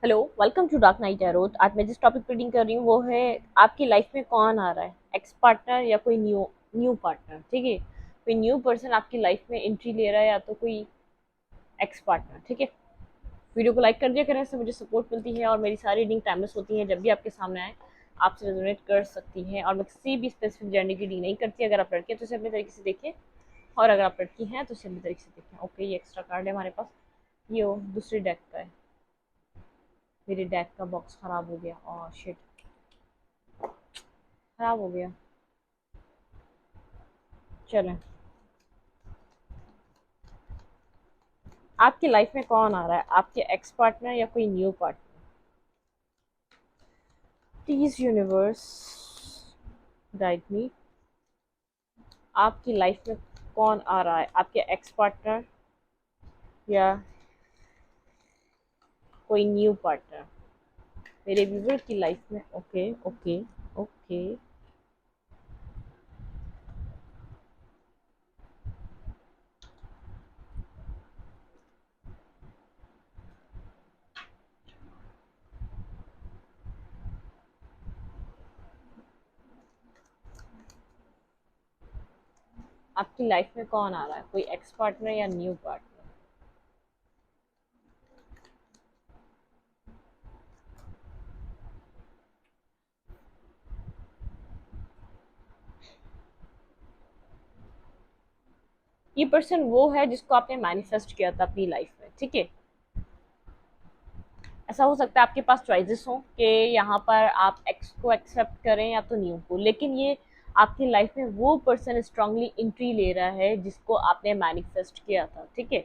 Hello, welcome to dark night arrows. आज मैं जिस टॉपिक पे रीडिंग कर रही हूँ वो है आपकी लाइफ में कौन आ रहा है, एक्स पार्टनर या कोई न्यू न्यू पार्टनर। ठीक है, कोई न्यू पर्सन आपकी लाइफ में एंट्री ले रहा है या तो कोई एक्स पार्टनर। ठीक है, वीडियो को लाइक कर दिया करें, इससे मुझे सपोर्ट मिलती है और मेरी सारी रीडिंग टाइमलेस होती है। जब भी आपके सामने आए आपसे रेजोनेट कर सकती हैं और मैं किसी भी स्पेसिफिक जर्नी की रीडिंग नहीं करती। अगर आप लड़के हैं तो इसे अपने तरीके से देखें और अगर आप लड़की हैं तो इसे अपने तरीके से देखें। ओके, ये एक्स्ट्रा कार्ड है हमारे पास, ये वो दूसरी डेक का है। मेरे डेक का बॉक्स खराब हो गया और शिट, खराब हो गया। चलें, आपकी लाइफ में कौन आ रहा है, आपके एक्स पार्टनर या कोई new partner. Please universe guide me. आपकी लाइफ में कौन आ रहा है, आपके एक्स पार्टनर या कोई न्यू पार्टनर मेरे व्यूवर की लाइफ में। Okay okay okay. आपकी लाइफ में कौन आ रहा है, कोई एक्स पार्टनर या न्यू पार्टनर। ये पर्सन वो है जिसको आपने मैनिफेस्ट किया था अपनी लाइफ में। ठीक है, ऐसा हो सकता है आपके पास चॉइसेस हो कि यहाँ पर आप एक्स को एक्सेप्ट करें या तो न्यू को, लेकिन ये आपकी लाइफ में वो पर्सन स्ट्रांगली एंट्री ले रहा है जिसको आपने मैनिफेस्ट किया था। ठीक है,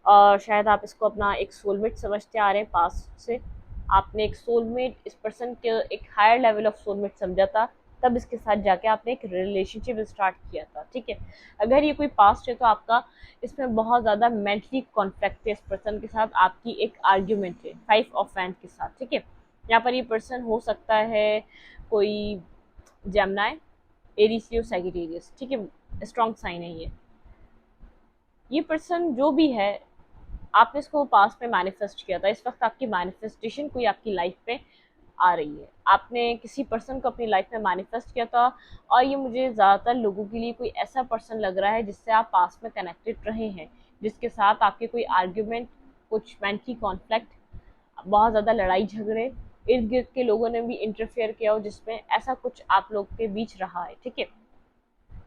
और शायद आप इसको अपना एक सोलमेट समझते आ रहे हैं पास से। आपने एक सोलमेट, इस पर्सन के एक हायर लेवल ऑफ सोलमेट समझा था, तब इसके साथ जाके आपने एक रिलेशनशिप स्टार्ट किया था। ठीक है, अगर ये कोई पास्ट है तो आपका इसमें बहुत ज़्यादा मेंटली कॉन्फ्लिक्ट है। इस पर्सन के साथ आपकी एक आर्ग्यूमेंट है 5 ऑफ वैंड के साथ। ठीक है, यहाँ पर ये पर्सन हो सकता है कोई जेमिनी, एरीज, लियो, सैजिटेरियस। ठीक है, स्ट्रॉन्ग साइन है ये पर्सन जो भी है, आपने इसको पास्ट में मैनिफेस्ट किया था। इस वक्त आपकी मैनिफेस्टेशन कोई आपकी लाइफ में आ रही है। आपने किसी पर्सन को अपनी लाइफ में मैनिफेस्ट किया था और ये मुझे ज़्यादातर लोगों के लिए कोई ऐसा पर्सन लग रहा है जिससे आप पास्ट में कनेक्टेड रहे हैं, जिसके साथ आपके कोई आर्ग्यूमेंट, कुछ मेंटली कॉन्फ्लिक्ट, बहुत ज़्यादा लड़ाई झगड़े, इर्द गिर्द के लोगों ने भी इंटरफेयर किया हो, जिसमें ऐसा कुछ आप लोग के बीच रहा है। ठीक है,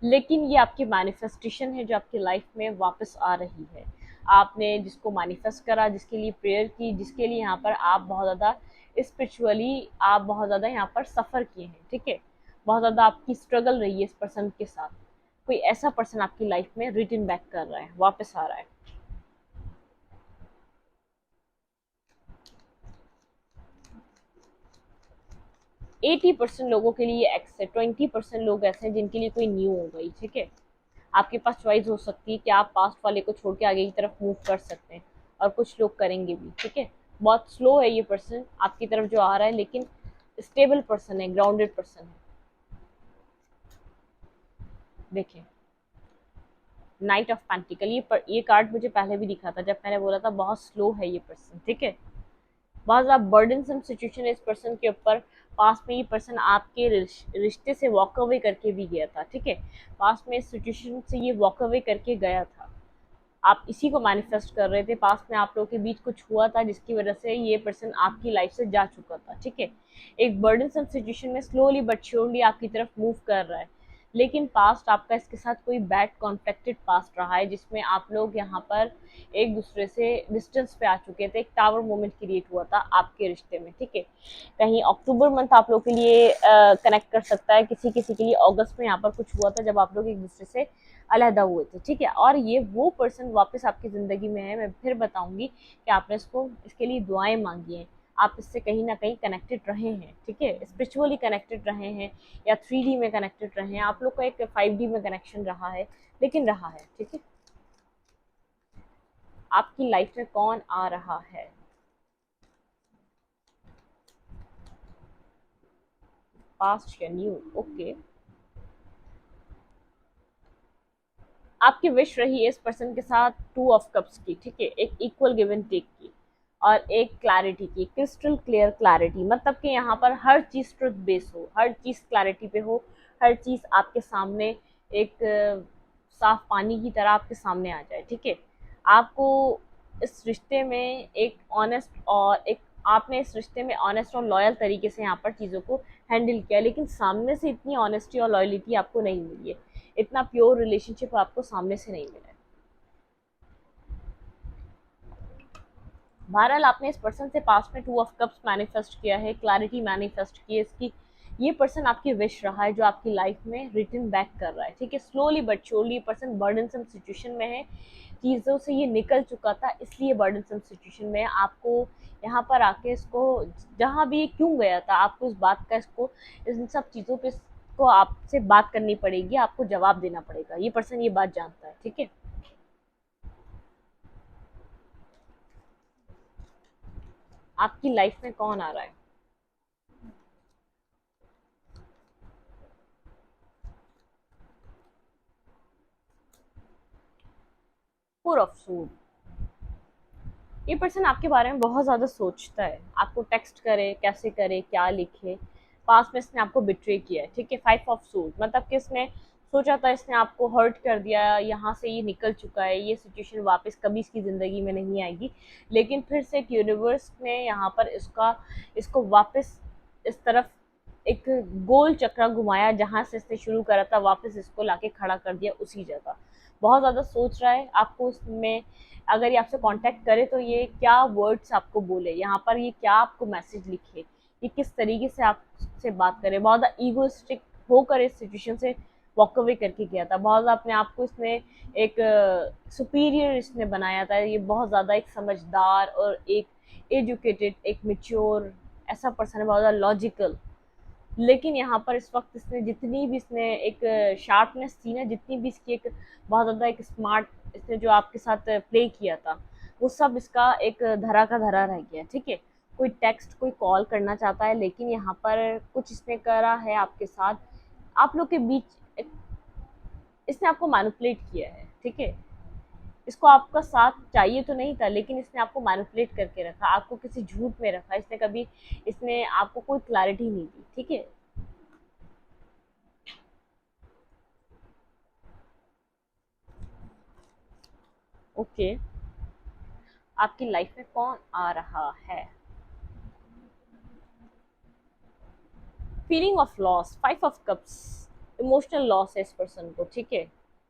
लेकिन ये आपकी मैनिफेस्टेशन है जो आपकी लाइफ में वापस आ रही है। आपने जिसको मैनिफेस्ट करा, जिसके लिए प्रेयर की, जिसके लिए यहाँ पर आप बहुत ज़्यादा स्पिरिचुअली आप बहुत ज़्यादा यहाँ पर सफ़र किए हैं। ठीक है, बहुत ज़्यादा आपकी स्ट्रगल रही है इस पर्सन के साथ। कोई ऐसा पर्सन आपकी लाइफ में रिटर्न बैक कर रहा है, वापस आ रहा है। 80% लोगों के लिए एक्स है, 20% लोग ऐसे हैं जिनके लिए कोई न्यू हो गई। ठीक है, आपके पास चॉइस हो सकती है कि आप पास्ट वाले को छोड़ के आगे की तरफ मूव कर सकते हैं, और कुछ लोग करेंगे भी। ठीक है, बहुत स्लो है ये पर्सन आपकी तरफ जो आ रहा है, लेकिन स्टेबल पर्सन है, ग्राउंडेड पर्सन है। देखिए, नाइट ऑफ पेंटिकल, ये कार्ड मुझे पहले भी दिखा था जब मैंने बोला था बहुत स्लो है ये पर्सन। ठीक है, बहुत ज़्यादा बर्डनसम सिचुएशन है इस पर्सन के ऊपर। पास में ये पर्सन आपके रिश्ते से वॉक अवे करके भी गया था। ठीक है, पास में इस सिचुएशन से ये वॉक अवे करके गया था। आप इसी को मैनिफेस्ट कर रहे थे, पास में आप लोगों के बीच कुछ हुआ था जिसकी वजह से ये पर्सन आपकी लाइफ से जा चुका था। ठीक है, एक बर्डनसम सिचुएशन में स्लोली बट श्योरली आपकी तरफ मूव कर रहा है, लेकिन पास्ट आपका इसके साथ कोई बैड कॉन्फ्लिक्टेड पास्ट रहा है जिसमें आप लोग यहाँ पर एक दूसरे से डिस्टेंस पे आ चुके थे। एक टावर मोमेंट क्रिएट हुआ था आपके रिश्ते में। ठीक है, कहीं अक्टूबर मंथ आप लोग के लिए कनेक्ट कर सकता है, किसी किसी के लिए अगस्त में यहाँ पर कुछ हुआ था जब आप लोग एक दूसरे से अलहदा हुए थे। ठीक है, और ये वो पर्सन वापस आपकी ज़िंदगी में है। मैं फिर बताऊंगी कि आपने इसके लिए दुआएं मांगी हैं, आप इससे कहीं ना कहीं कनेक्टेड रहे हैं। ठीक है, स्पिरिचुअली कनेक्टेड रहे हैं या 3D में कनेक्टेड रहे हैं, आप लोग का एक 5D में कनेक्शन रहा है, लेकिन रहा है। ठीक है, आपकी लाइफ में कौन आ रहा है, पास्ट या न्यू। ओके, आपकी विश रही है इस पर्सन के साथ 2 ऑफ कप्स की। ठीक है, एक इक्वल गिव एंड टेक की। और एक क्लैरिटी की, क्रिस्टल क्लियर क्लैरिटी, मतलब कि यहाँ पर हर चीज़ ट्रुथ बेस हो, हर चीज़ क्लैरिटी पे हो, हर चीज़ आपके सामने एक साफ पानी की तरह आपके सामने आ जाए। ठीक है, आपको इस रिश्ते में एक ऑनेस्ट और एक आपने इस रिश्ते में ऑनेस्ट और लॉयल तरीके से यहाँ पर चीज़ों को हैंडल किया, लेकिन सामने से इतनी ऑनेस्टी और लॉयलिटी आपको नहीं मिली है, इतना प्योर रिलेशनशिप आपको सामने से नहीं मिला है। बहरहाल आपने इस पर्सन से पास्ट में 2 ऑफ कप्स मैनिफेस्ट किया है, क्लैरिटी मैनिफेस्ट की है इसकी। ये पर्सन आपकी विश रहा है जो आपकी लाइफ में रिटर्न बैक कर रहा है। ठीक है, स्लोली बट श्योरली ये पर्सन बर्डनसम सिचुएशन में है, चीज़ों से ये निकल चुका था इसलिए बर्डनसम सिचुएशन में है। आपको यहाँ पर आके इसको, जहाँ भी ये क्यों गया था, आपको इस बात का, इसको इन सब चीज़ों पे को आपसे बात करनी पड़ेगी, आपको जवाब देना पड़ेगा। ये पर्सन ये बात जानता है। ठीक है, आपकी लाइफ में कौन आ रहा है? 4 ऑफ सूट। ये पर्सन आपके बारे में बहुत ज़्यादा सोचता है, आपको टेक्स्ट करे, कैसे करे, क्या लिखे। पास्ट में इसने आपको बिट्रे किया है। ठीक है, 5 ऑफ सूट मतलब कि इसने सोचा था, इसने आपको हर्ट कर दिया, यहाँ से ये निकल चुका है, ये सिचुएशन वापस कभी इसकी ज़िंदगी में नहीं आएगी। लेकिन फिर से एक यूनिवर्स ने यहाँ पर इसको वापस इस तरफ एक गोल चक्रा घुमाया, जहाँ से इसने शुरू करा था वापस इसको लाके खड़ा कर दिया उसी जगह। बहुत ज़्यादा सोच रहा है आपको उसमें। अगर ये आपसे कांटेक्ट करे तो ये क्या वर्ड्स आपको बोले, यहाँ पर ये क्या आपको मैसेज लिखे, ये किस तरीके से आपसे बात करे। बहुत ज़्यादा ईगोइस्टिक होकर इस सिचुएशन से वॉक अवे करके गया था। बहुत ज़्यादा अपने आप को इसने एक सुपीरियर इसने बनाया था। ये बहुत ज़्यादा एक समझदार और एक एजुकेटेड, एक मेच्योर ऐसा पर्सन है, बहुत ज़्यादा लॉजिकल। लेकिन यहाँ पर इस वक्त इसने जितनी भी इसने एक शार्पनेस थी ना, जितनी भी इसकी एक बहुत ज़्यादा एक स्मार्ट इसने जो आपके साथ प्ले किया था, वो सब इसका एक धरा का धरा रह गया। ठीक है, कोई टेक्स्ट, कोई कॉल करना चाहता है, लेकिन यहाँ पर कुछ इसने करा है आपके साथ, आप लोग के बीच इसने आपको मैनिपुलेट किया है। ठीक है, इसको आपका साथ चाहिए तो नहीं था, लेकिन इसने आपको मैनिपुलेट करके रखा, आपको किसी झूठ में रखा, इसने कभी इसने आपको कोई क्लैरिटी नहीं दी। ठीक है, ओके, आपकी लाइफ में कौन आ रहा है? Feeling of loss, 5 of cups, emotional loss है इस पर्सन को। ठीक है,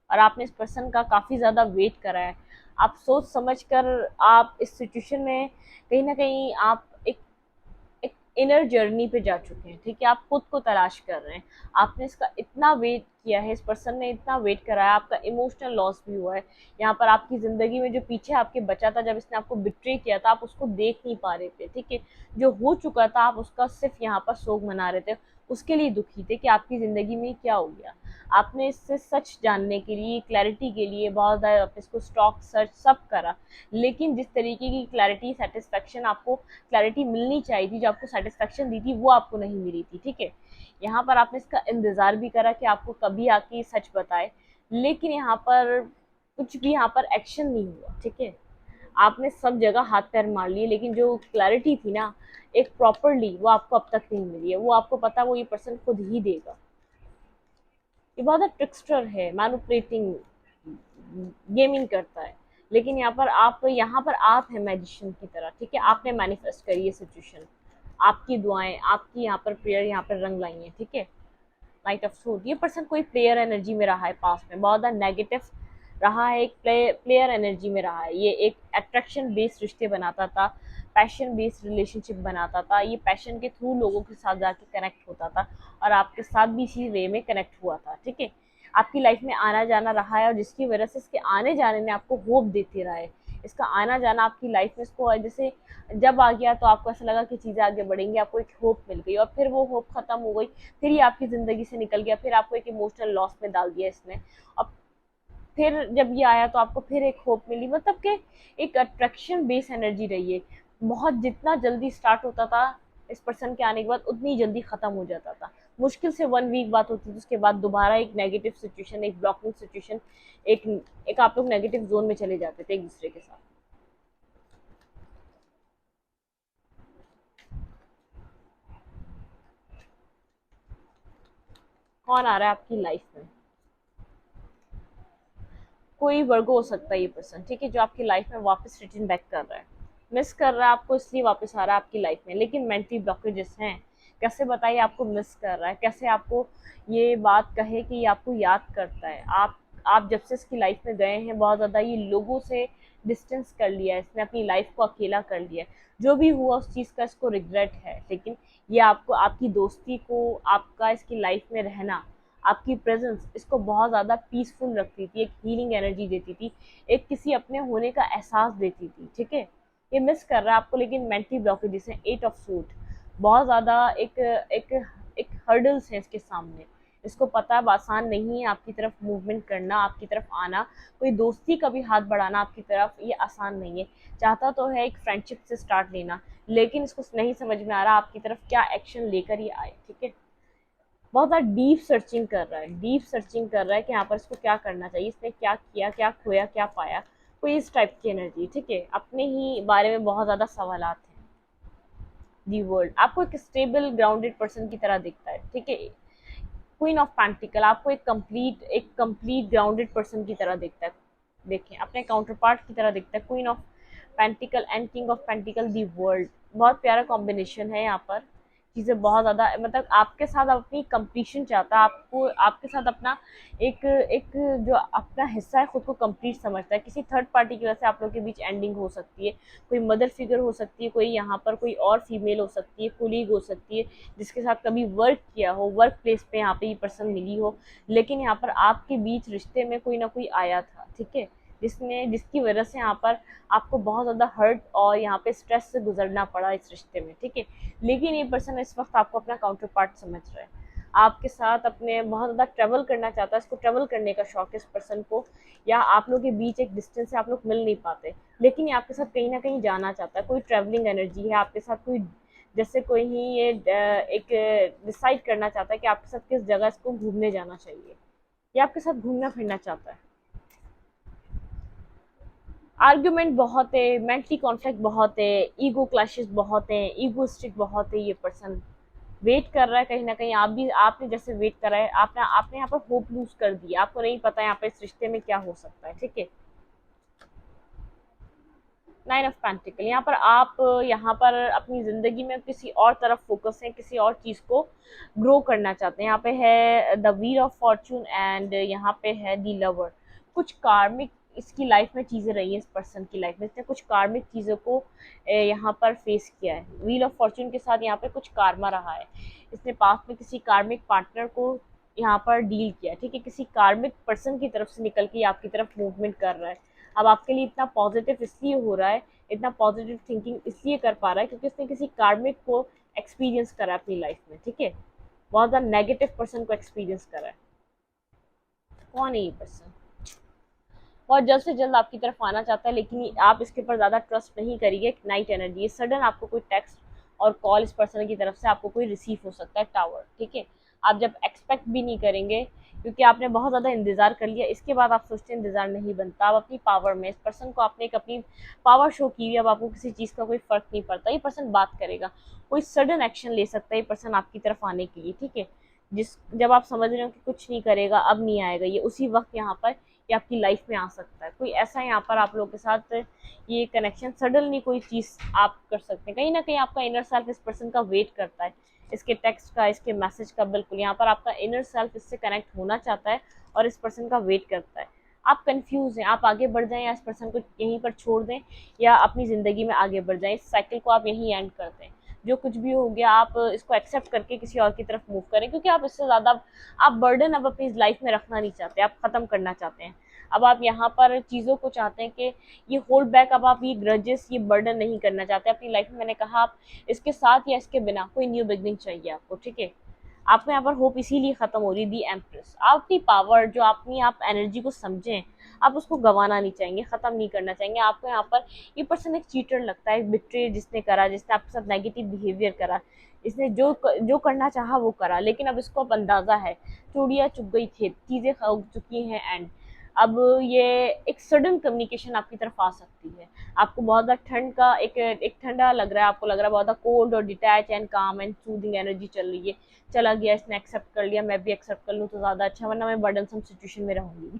और आपने इस पर्सन का काफ़ी ज़्यादा वेट करा है। आप सोच समझ कर आप इस सिचुएशन में कहीं ना कहीं आप एक इनर जर्नी पे जा चुके हैं। ठीक है, आप खुद को तलाश कर रहे हैं। आपने इसका इतना वेट किया है, इस पर्सन ने इतना वेट करा है, आपका इमोशनल लॉस भी हुआ है। यहाँ पर आपकी ज़िंदगी में जो पीछे आपके बचा था, जब इसने आपको बिट्रे किया था, आप उसको देख नहीं पा रहे थे। ठीक है, जो हो चुका था आप उसका सिर्फ यहाँ पर शोक मना रहे थे, उसके लिए दुखी थे कि आपकी ज़िंदगी में क्या हो गया। आपने इससे सच जानने के लिए, क्लैरिटी के लिए बहुत ज़्यादा आपने इसको स्टॉक सर्च सब करा, लेकिन जिस तरीके की क्लैरिटी, सेटिस्फेक्शन आपको क्लैरिटी मिलनी चाहिए थी, जो आपको सेटिस्फेक्शन दी थी, वो आपको नहीं मिली थी। ठीक है, यहाँ पर आपने इसका इंतज़ार भी करा कि आपको कभी आके सच बताए, लेकिन यहाँ पर कुछ भी यहाँ पर एक्शन नहीं हुआ। ठीक है, आपने सब जगह हाथ पैर मार लिए, लेकिन जो क्लैरिटी थी ना एक प्रॉपरली, वो आपको अब तक नहीं मिली है। वो आपको पता, वो ये पर्सन खुद ही देगा। ये बहुत ट्रिक्स्टर है, मैनिपुलेटिंग, गेमिंग करता है। लेकिन यहाँ पर आप है मैजिशियन की तरह। ठीक है, आपने मैनिफेस्ट करी ये सिचुएशन, आपकी दुआएं, आपकी यहाँ पर प्रेयर यहाँ पर रंग लाई है। ठीक है, नाइट ऑफ सूट, ये पर्सन कोई प्लेयर एनर्जी में रहा है पास्ट में, बहुत ज़्यादा नेगेटिव रहा है, एक प्लेयर एनर्जी में रहा है। ये एक अट्रैक्शन बेस्ड रिश्ते बनाता था, पैशन बेस्ड रिलेशनशिप बनाता था, ये पैशन के थ्रू लोगों के साथ जाके कनेक्ट होता था, और आपके साथ भी इसी वे में कनेक्ट हुआ था। ठीक है, आपकी लाइफ में आना जाना रहा है, और जिसकी वजह से इसके आने जाने ने आपको होप देते रहा है। इसका आना जाना आपकी लाइफ में, इसको जैसे जब आ गया तो आपको ऐसा लगा कि चीज़ें आगे बढ़ेंगी, आपको एक होप मिल गई, और फिर वो होप खत्म हो गई, फिर ये आपकी ज़िंदगी से निकल गया, फिर आपको एक इमोशनल लॉस में डाल दिया इसने। और फिर जब ये आया तो आपको फिर एक होप मिली, मतलब कि एक अट्रैक्शन बेस एनर्जी रही है। बहुत जितना जल्दी स्टार्ट होता था इस पर्सन के आने के बाद, उतनी जल्दी ख़त्म हो जाता था। मुश्किल से 1 वीक बात होती थी, उसके बाद दोबारा एक नेगेटिव सिचुएशन, एक ब्लॉकिंग सिचुएशन, एक आप लोग नेगेटिव जोन में चले जाते थे एक दूसरे के साथ। कौन आ रहा है आपकी लाइफ में? कोई वर्गो हो सकता है ये पर्सन, ठीक है, जो आपकी लाइफ में वापस रिटर्न बैक कर रहा है, मिस कर रहा है आपको, इसलिए वापस आ रहा है आपकी लाइफ में, लेकिन मेंटली ब्लॉकेजेस हैं। कैसे बताइए आपको मिस कर रहा है, कैसे आपको ये बात कहे कि ये आपको याद करता है। आप जब से इसकी लाइफ में गए हैं, बहुत ज़्यादा ये लोगों से डिस्टेंस कर लिया है, इसने अपनी लाइफ को अकेला कर लिया है। जो भी हुआ उस चीज़ का इसको रिग्रेट है, लेकिन ये आपको, आपकी दोस्ती को, आपका इसकी लाइफ में रहना, आपकी प्रेजेंस इसको बहुत ज़्यादा पीसफुल रखती थी, एक हीलिंग एनर्जी देती थी, एक किसी अपने होने का एहसास देती थी, ठीक है। ये मिस कर रहा है आपको, लेकिन मेंटली ब्लॉकेजेस हैं, 8 ऑफ सूट, बहुत ज़्यादा एक एक एक हर्डल्स हैं इसके सामने। इसको पता है अब आसान नहीं है आपकी तरफ मूवमेंट करना, आपकी तरफ आना, कोई दोस्ती का भी हाथ बढ़ाना आपकी तरफ, ये आसान नहीं है। चाहता तो है एक फ्रेंडशिप से स्टार्ट लेना, लेकिन इसको नहीं समझ में आ रहा आपकी तरफ क्या एक्शन लेकर ये आए, ठीक है। बहुत ज़्यादा डीप सर्चिंग कर रहा है, डीप सर्चिंग कर रहा है कि यहाँ पर इसको क्या करना चाहिए, इसने क्या किया, क्या खोया, क्या पाया, कोई इस टाइप की एनर्जी, ठीक है। अपने ही बारे में बहुत ज़्यादा सवालात हैं। दी वर्ल्ड आपको एक स्टेबल ग्राउंडेड पर्सन की तरह दिखता है, ठीक है। क्वीन ऑफ पेंटिकल आपको एक कंप्लीट ग्राउंडेड पर्सन की तरह दिखता है। देखें, अपने काउंटर पार्ट की तरह दिखता है। Queen of pentacle and king of pentacle, the world, बहुत प्यारा कॉम्बिनेशन है यहाँ पर। चीज़ें बहुत ज़्यादा, मतलब आपके साथ अपनी कंप्लीशन चाहता है, आपको आपके साथ अपना एक एक जो अपना हिस्सा है खुद को कंप्लीट समझता है। किसी थर्ड पार्टी की वजह से आप लोगों के बीच एंडिंग हो सकती है, कोई मदर फिगर हो सकती है, कोई यहाँ पर कोई और फीमेल हो सकती है, कुलीग हो सकती है, जिसके साथ कभी वर्क किया हो, वर्क प्लेस पे यहाँ पे ये पर्सन मिली हो, लेकिन यहाँ पर आपके बीच रिश्ते में कोई ना कोई आया था, ठीक है, जिसकी वजह से यहाँ पर आपको बहुत ज़्यादा हर्ट और यहाँ पे स्ट्रेस से गुजरना पड़ा इस रिश्ते में, ठीक है। लेकिन ये पर्सन इस वक्त आपको अपना काउंटर पार्ट समझ रहा है, आपके साथ अपने बहुत ज़्यादा ट्रैवल करना चाहता है, इसको ट्रैवल करने का शौक है इस पर्सन को, या आप लोगों के बीच एक डिस्टेंस से आप लोग मिल नहीं पाते, लेकिन ये आपके साथ कहीं ना कहीं जाना चाहता है। कोई ट्रैवलिंग एनर्जी है आपके साथ, कोई जैसे कोई ही ये एक डिसाइड करना चाहता है कि आपके साथ किस जगह इसको घूमने जाना चाहिए, या आपके साथ घूमना फिरना चाहता है। आर्ग्यूमेंट बहुत है, मेंटली कॉन्फ्लिक्ट बहुत है, ईगो क्लैशेस बहुत हैं, ईगोइस्टिक बहुत है ये पर्सन। वेट कर रहा है कहीं ना कहीं, आप भी, आपने जैसे वेट करा है, आपने आपने यहाँ पर होप लूज कर दी, आपको नहीं पता यहाँ पे इस रिश्ते में क्या हो सकता है, ठीक है। नाइन ऑफ पेंटिकल, यहाँ पर आप यहाँ पर अपनी ज़िंदगी में किसी और तरफ फोकस है, किसी और चीज़ को ग्रो करना चाहते हैं। यहाँ पे है the wheel of Fortune and यहाँ पे है दी लवर। कुछ कार्मिक इसकी लाइफ में चीज़ें रही हैं, इस पर्सन की लाइफ में इसने कुछ कार्मिक चीज़ों को यहाँ पर फेस किया है। व्हील ऑफ फॉर्चून के साथ यहाँ पे कुछ कार्मा रहा है, इसने पास्ट में किसी कार्मिक पार्टनर को यहाँ पर डील किया, ठीक है। किसी कार्मिक पर्सन की तरफ से निकल के आपकी तरफ मूवमेंट कर रहा है। अब आपके लिए इतना पॉजिटिव इसलिए हो रहा है, इतना पॉजिटिव थिंकिंग इसलिए कर पा रहा है क्योंकि उसने किसी कार्मिक को एक्सपीरियंस करा है अपनी लाइफ में, ठीक है। बहुत ज़्यादा नेगेटिव पर्सन को एक्सपीरियंस करा है। कौन है ये पर्सन? और जल्द से जल्द आपकी तरफ आना चाहता है, लेकिन आप इसके ऊपर ज़्यादा ट्रस्ट नहीं करिए। नाइट एनर्जी, सडन आपको कोई टेक्स्ट और कॉल इस पर्सन की तरफ से आपको कोई रिसीव हो सकता है। टावर, ठीक है, आप जब एक्सपेक्ट भी नहीं करेंगे, क्योंकि आपने बहुत ज़्यादा इंतज़ार कर लिया, इसके बाद आप सोचते हैं इंतज़ार नहीं बनता। आप अपनी पावर में, इस पर्सन को आपने एक अपनी पावर शो की हुई, अब आपको किसी चीज़ का कोई फ़र्क नहीं पड़ता। ये पर्सन बात करेगा, कोई सडन एक्शन ले सकता है ये पर्सन आपकी तरफ आने के लिए, ठीक है। जब आप समझ रहे हो कि कुछ नहीं करेगा, अब नहीं आएगा, ये उसी वक्त यहाँ पर ये आपकी लाइफ में आ सकता है। कोई ऐसा यहाँ पर आप लोगों के साथ ये कनेक्शन, सडनली कोई चीज़ आप कर सकते हैं। कहीं ना कहीं आपका इनर सेल्फ इस पर्सन का वेट करता है, इसके टेक्स्ट का, इसके मैसेज का। बिल्कुल यहाँ पर आपका इनर सेल्फ इससे कनेक्ट होना चाहता है और इस पर्सन का वेट करता है। आप कंफ्यूज हैं, आप आगे बढ़ जाएं या इस पर्सन को यहीं पर छोड़ दें, या अपनी ज़िंदगी में आगे बढ़ जाएं, इस साइकिल को आप यहीं एंड कर दें। जो कुछ भी हो गया, आप इसको एक्सेप्ट करके किसी और की तरफ मूव करें, क्योंकि आप इससे ज़्यादा आप बर्डन अब अपनी लाइफ में रखना नहीं चाहते, आप ख़त्म करना चाहते हैं। अब आप यहाँ पर चीज़ों को चाहते हैं कि ये होल्ड बैक, अब आप ये ग्रजेस, ये बर्डन नहीं करना चाहते अपनी लाइफ में। मैंने कहा आप इसके साथ या इसके बिना कोई न्यू बिगनिंग चाहिए आपको, ठीक है। आपको यहाँ पर होप इसीलिए ख़त्म हो रही, दी एम्प्रेस। आप अपनी पावर, जो अपनी आप एनर्जी को समझें, आप उसको गंवाना नहीं चाहेंगे, ख़त्म नहीं करना चाहेंगे। आपको यहाँ पर ये पर्सन एक चीटर लगता है, बिट्रे जिसने करा, जिसने आपके साथ नेगेटिव बिहेवियर करा, इसने जो करना चाहा वो करा, लेकिन अब इसको अब अंदाज़ा है, चूड़ियाँ चुग गई, थे चीज़ें हो चुकी हैं एंड अब ये एक सडन कम्युनिकेशन आपकी तरफ आ सकती है। आपको बहुत ज़्यादा ठंड का एक ठंडा लग रहा है, आपको लग रहा है बहुत ज़्यादा कोल्ड और डिटैच एंड काम एंड सूदिंग एनर्जी चल रही है, चला गया, इसने एक्सेप्ट कर लिया, मैं भी एक्सेप्ट कर लूँ तो ज़्यादा अच्छा, वरना मैं बर्डनसम सिचुएशन में रहूंगी।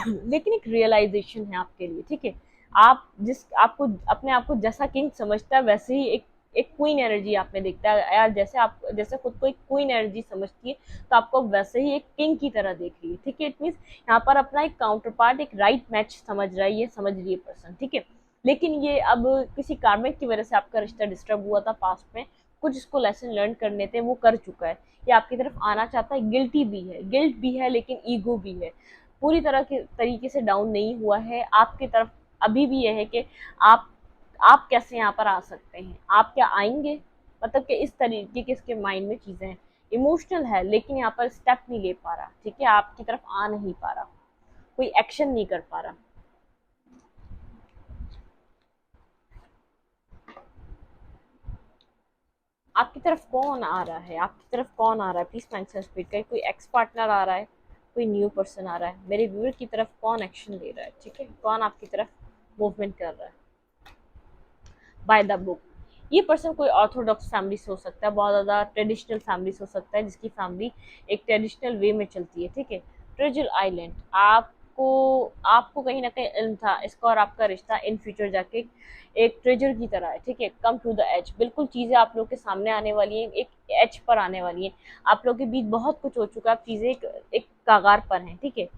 लेकिन एक रियलाइजेशन है आपके लिए, ठीक है। आप जिस आपको अपने आप को जैसा किंग समझता है वैसे ही एक क्वीन एनर्जी आप में देखता है यार, जैसे आप जैसे खुद को एक क्वीन एनर्जी समझती है तो आपको वैसे ही एक किंग की तरह देख रही है, ठीक है। इट मीन्स यहाँ पर अपना एक काउंटर पार्ट, एक राइट मैच समझ रहा है, ये समझ रही है पर्सन, ठीक है। लेकिन ये अब किसी कार्मिक की वजह से आपका रिश्ता डिस्टर्ब हुआ था पास्ट में, कुछ इसको लेसन लर्न करने थे, वो कर चुका है, ये आपकी तरफ आना चाहता है, गिल्टी भी है, गिल्ट भी है, लेकिन ईगो भी है, पूरी तरह के तरीके से डाउन नहीं हुआ है आपकी तरफ। अभी भी यह है कि आप आप कैसे यहाँ पर आ सकते हैं, आप क्या आएंगे, मतलब कि इस तरीके के इसके माइंड में चीजें हैं, इमोशनल है लेकिन यहाँ पर स्टेप नहीं ले पा रहा, ठीक है, आपकी तरफ आ नहीं पा रहा, कोई एक्शन नहीं कर पा रहा। आपकी तरफ कौन आ रहा है, आपकी तरफ कौन आ रहा है, प्लीज मेंशन स्पीड का, कोई एक्स पार्टनर आ रहा है, कोई न्यू पर्सन आ रहा है, मेरे व्यूअर की तरफ कौन एक्शन ले रहा है, ठीक है, कौन आपकी तरफ मूवमेंट कर रहा है। बाय द बुक, ये पर्सन कोई ऑर्थोडॉक्स फैमिली से हो सकता है, बहुत ज़्यादा ट्रेडिशनल फैमिली से हो सकता है, जिसकी फैमिली एक ट्रेडिशनल वे में चलती है, ठीक है। ट्रेजर आइलैंड, आपको आपको कहीं ना कहीं इल्म था इसका और आपका रिश्ता इन फ्यूचर जाके एक ट्रेजर की तरह है, ठीक है। कम टू द एज, बिल्कुल चीज़ें आप लोग के सामने आने वाली हैं, एक एज पर आने वाली हैं, आप लोग के बीच बहुत कुछ हो चुका है, आप चीज़ें एक कागार पर हैं, ठीक है।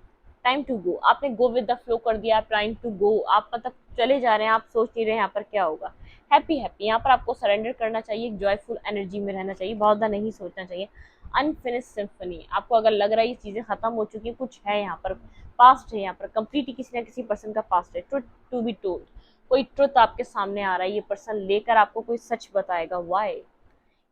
टाइम टू गो, आपने गो विद द फ्लो कर दिया, टाइम टू गो, आप मतलब चले जा रहे हैं, आप सोच नहीं रहे यहाँ पर क्या होगा। हैप्पी हैप्पी, यहाँ पर आपको सरेंडर करना चाहिए, एक जॉयफुल एनर्जी में रहना चाहिए, बहुत ज़्यादा नहीं सोचना चाहिए। अनफिनिश सिम्फनी, आपको अगर लग रहा है ये चीज़ें खत्म हो चुकी हैं, कुछ है यहाँ पर, पास्ट है यहाँ पर, कंप्लीटली किसी ना किसी पर्सन का पास्ट है। ट्रुथ टू बी टोल्ड, कोई ट्रुथ आपके सामने आ रहा है, ये पर्सन लेकर आपको कोई सच बताएगा। वाई,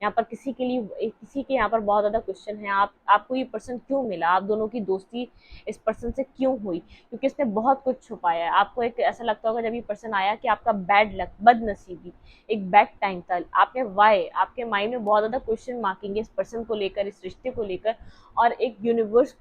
यहाँ पर किसी के लिए, किसी के यहाँ पर बहुत ज़्यादा क्वेश्चन है, आपको ये पर्सन क्यों मिला, आप दोनों की दोस्ती इस पर्सन से क्यों हुई, क्योंकि इसने बहुत कुछ छुपाया है। आपको एक ऐसा लगता होगा जब ये पर्सन आया कि आपका बैड लक, बदनसीबी, एक बैड टाइम था, आपने वाई, आपके माइंड में बहुत ज़्यादा क्वेश्चन मार्किंग है इस पर्सन को लेकर, इस रिश्ते को लेकर, और एक यूनिवर्स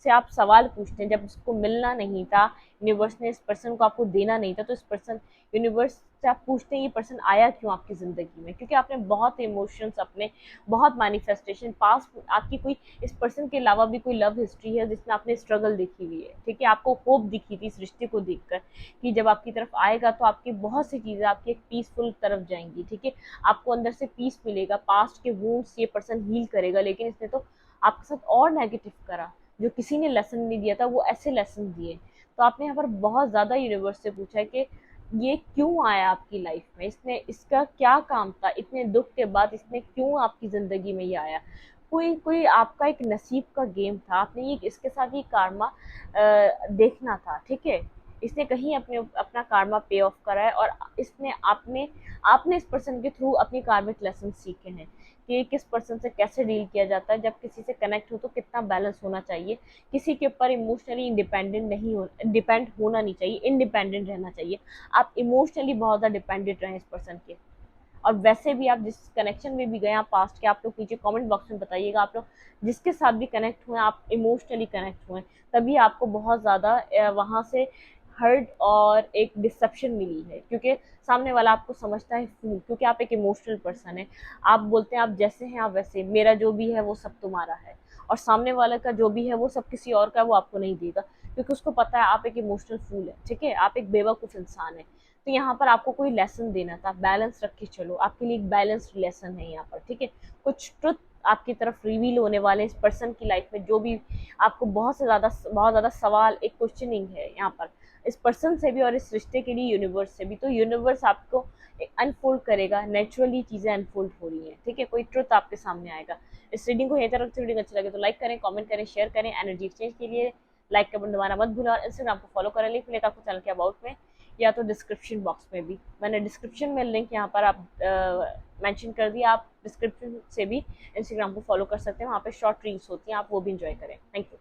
से आप सवाल पूछते हैं, जब उसको मिलना नहीं था, यूनिवर्स ने इस पर्सन को आपको देना नहीं था, तो इस पर्सन, यूनिवर्स से आप पूछते हैं ये पर्सन आया क्यों आपकी ज़िंदगी में, क्योंकि आपने बहुत इमोशंस, अपने बहुत मैनिफेस्टेशन, पास्ट आपकी कोई इस पर्सन के अलावा भी कोई लव हिस्ट्री है जिसमें आपने स्ट्रगल देखी हुई है, ठीक है। आपको होप दिखी थी इस रिश्ते को देखकर कि जब आपकी तरफ आएगा तो आपकी बहुत सी चीज़ें आपकी एक पीसफुल तरफ जाएंगी, ठीक है। आपको अंदर से पीस मिलेगा, पास्ट के वूंड्स ये पर्सन हील करेगा, लेकिन इसने तो आपके साथ और नेगेटिव करा, जो किसी ने लेसन नहीं दिया था वो ऐसे लेसन दिए। तो आपने यहाँ पर बहुत ज़्यादा यूनिवर्स से पूछा है कि ये क्यों आया आपकी लाइफ में, इसने, इसका क्या काम था, इतने दुख के बाद इसने क्यों आपकी ज़िंदगी में ये आया। कोई कोई आपका एक नसीब का गेम था, आपने ये इसके साथ ये कार्मा देखना था, ठीक है। इसने कहीं अपना कार्मा पे ऑफ करा है, और इसने आपने आपने इस पर्सन के थ्रू अपनी कार्मिक लेसन सीखे हैं कि किस पर्सन से कैसे डील किया जाता है, जब किसी से कनेक्ट हो तो कितना बैलेंस होना चाहिए, किसी के ऊपर इमोशनली इंडिपेंडेंट नहीं हो, डिपेंड होना नहीं चाहिए, इंडिपेंडेंट रहना चाहिए। आप इमोशनली बहुत ज़्यादा डिपेंडेंट रहें इस पर्सन के। और वैसे भी आप जिस कनेक्शन में भी गए आप पास्ट के, आप लोग नीचे कमेंट बॉक्स में बताइएगा, आप लोग जिसके साथ भी कनेक्ट हुए, आप इमोशनली कनेक्ट हुए, तभी आपको बहुत ज़्यादा वहाँ से हर्ट और एक डिसेप्शन मिली है, क्योंकि सामने वाला आपको समझता है फूल, क्योंकि आप एक इमोशनल पर्सन है। आप बोलते हैं आप जैसे हैं आप वैसे, मेरा जो भी है वो सब तुम्हारा है, और सामने वाले का जो भी है वो सब किसी और का, वो आपको नहीं देगा, क्योंकि उसको पता है आप एक इमोशनल फूल है, ठीक है, आप एक बेवकूफ़ इंसान है। तो यहाँ पर आपको कोई लेसन देना था, बैलेंस रख के चलो, आपके लिए एक बैलेंस्ड लेसन है यहाँ पर, ठीक है। कुछ ट्रुथ आपकी तरफ रिवील होने वाले इस पर्सन की लाइफ में, जो भी आपको बहुत ज़्यादा सवाल, एक क्वेश्चनिंग है यहाँ पर इस पर्सन से भी और इस रिश्ते के लिए यूनिवर्स से भी। तो यूनिवर्स आपको अनफोल्ड करेगा, नेचुरली चीज़ें अनफोल्ड हो रही हैं, ठीक है। कोई ट्रुथ आपके सामने आएगा। इस रीडिंग को यहीं तक रखते, रीडिंग अच्छा लगे तो लाइक करें, कमेंट करें, शेयर करें। एनर्जी एक्सचेंज के लिए लाइक का बटन दबाना मत भूलें, और इंस्टाग्राम को फॉलो करें, लिंक मिलेगा आपको चैनल के अबाउट में या तो डिस्क्रिप्शन बॉक्स में भी, मैंने डिस्क्रिप्शन में लिंक यहाँ पर आप मेंशन कर दिया। आप डिस्क्रिप्शन से भी इंस्टाग्राम को फॉलो कर सकते हैं, वहाँ पे शॉर्ट रील्स होती हैं, आप वो भी इंजॉय करें। Thank you.